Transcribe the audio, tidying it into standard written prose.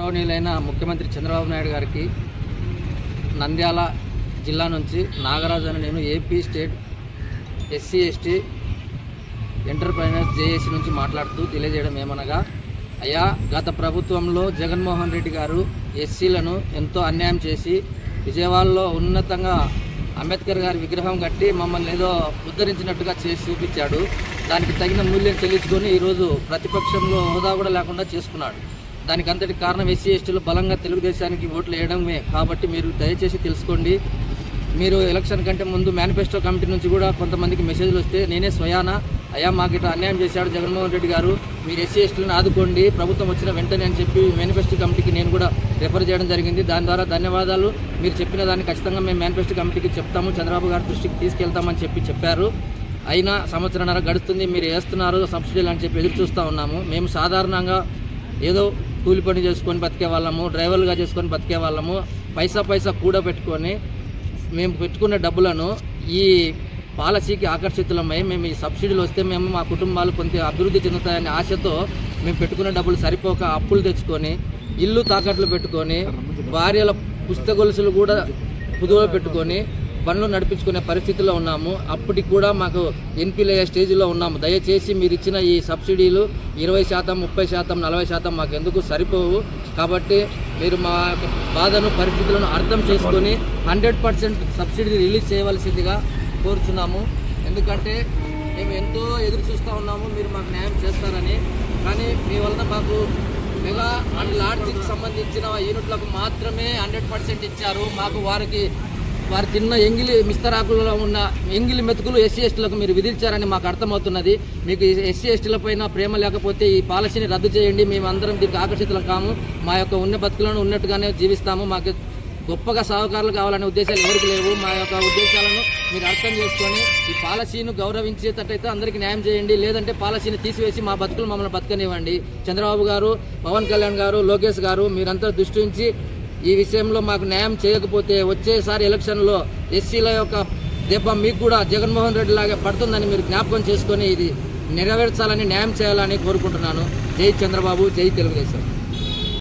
గౌరవనీయులైన ముఖ్యమంత్రి చంద్రబాబు నాయుడు గారికి నంద్యాల జిల్లా నుంచి నాగరాజు అని నేను AP state SC ST entrepreneurs JAC నుంచి మాట్లాడుతూ తెలియజేయడం ఏమనగా, అయ్యా, గత ప్రభుత్వంలో జగన్మోహన్ రెడ్డి గారు ఎస్సీలను ఎంతో అన్యాయం చేసి విజయవాడలో ఉన్నతంగా అంబేద్కర్ గారి విగ్రహం కట్టి మమ్మల్ని ఏదో ఉద్ధరించినట్టుగా చేసి చూపించాడు. దానికి తగిన మూల్యం చెల్లించుకొని ఈరోజు ప్రతిపక్షంలో హోదా కూడా లేకుండా చేసుకున్నాడు. దానికి అంతటి కారణం ఎస్సీ ఎస్టీలు బలంగా తెలుగుదేశానికి ఓట్లు వేయడమే. కాబట్టి మీరు దయచేసి తెలుసుకోండి. మీరు ఎలక్షన్ కంటే ముందు మేనిఫెస్టో కమిటీ నుంచి కూడా కొంతమందికి మెసేజ్లు వస్తే నేనే స్వయాన, అయ్యా, మాకు ఇట్లా అన్యాయం చేశాడు జగన్మోహన్ రెడ్డి గారు, మీరు ఎస్సీ ఎస్టీలను ఆదుకోండి ప్రభుత్వం వచ్చిన వెంటనే అని చెప్పి మేనిఫెస్టో కమిటీకి నేను కూడా రెఫర్ చేయడం జరిగింది. దాని ద్వారా ధన్యవాదాలు. మీరు చెప్పిన దాన్ని ఖచ్చితంగా మేము మేనిఫెస్టో కమిటీకి చెప్తాము, చంద్రబాబు గారి దృష్టికి తీసుకెళ్తామని చెప్పారు. అయినా సంవత్సరంన్నర గడుస్తుంది, మీరు వేస్తున్నారు సబ్సిడీలు అని చెప్పి ఎదురు చూస్తూ ఉన్నాము. మేము సాధారణంగా ఏదో కూలి పని చేసుకొని బతికే వాళ్ళము, డ్రైవర్లుగా చేసుకొని బతికే వాళ్ళము. పైసా కూడబెట్టుకొని మేము పెట్టుకున్న డబ్బులను ఈ పాలసీకి ఆకర్షితులమై మేము ఈ సబ్సిడీలు వస్తే మేము మా కుటుంబాలు కొంత అభివృద్ధి చెందుతాయనే ఆశతో మేము పెట్టుకున్న డబ్బులు సరిపోక అప్పులు తెచ్చుకొని ఇల్లు తాకట్లు పెట్టుకొని భార్యల పుస్తగొలుసులు కూడా కుదువ పెట్టుకొని బండ్లు నడిపించుకునే పరిస్థితిలో ఉన్నాము. అప్పటికి కూడా మాకు ఎన్పీలు అయ్యే స్టేజ్లో ఉన్నాము. దయచేసి మీరు ఇచ్చిన ఈ సబ్సిడీలు 20%, 30%, 40% మాకు ఎందుకు సరిపోవు. కాబట్టి మీరు మా బాధను, పరిస్థితులను అర్థం చేసుకొని 100% సబ్సిడీ రిలీజ్ చేయవలసిందిగా కోరుచున్నాము. ఎందుకంటే మేము ఎంతో ఎదురు చూస్తూ ఉన్నాము మీరు మాకు న్యాయం చేస్తారని. కానీ మీ వలన మాకు మెగా అండ్ లాడ్జికి సంబంధించిన యూనిట్లకు మాత్రమే 100% ఇచ్చారు. మాకు వారు తిన్న ఎంగిలి మిస్తరాకులలో ఉన్న ఎంగిలి మెతుకులు ఎస్సీ ఎస్టీలకు మీరు విధించారని మాకు అర్థమవుతున్నది. మీకు ఎస్సీ ఎస్టీల పైన ప్రేమ లేకపోతే ఈ పాలసీని రద్దు చేయండి. మేమందరం దీనికి ఆకర్షితులం కాము. మా యొక్క ఉన్న బతుకులను ఉన్నట్టుగానే జీవిస్తాము. మాకు గొప్పగా సహకారులు కావాలనే ఉద్దేశాలు ఎవరికి లేవు. మా యొక్క ఉద్దేశాలను మీరు అర్థం చేసుకొని ఈ పాలసీని గౌరవించేటట్టయితే అందరికీ న్యాయం చేయండి. లేదంటే పాలసీని తీసివేసి మా బతుకులు మమ్మల్ని బతకనివ్వండి. చంద్రబాబు గారు, పవన్ కళ్యాణ్ గారు, లోకేష్ గారు మీరంతా దృష్టి ఉంచి ఈ విషయంలో మాకు న్యాయం చేయకపోతే వచ్చేసారి ఎలక్షన్లో ఎస్సీల యొక్క దెబ్బ మీకు కూడా జగన్మోహన్ రెడ్డి లాగా పడుతుందని మీరు జ్ఞాపకం చేసుకొని ఇది నెరవేర్చాలని, న్యాయం చేయాలని కోరుకుంటున్నాను. జై చంద్రబాబు, జై తెలుగుదేశం.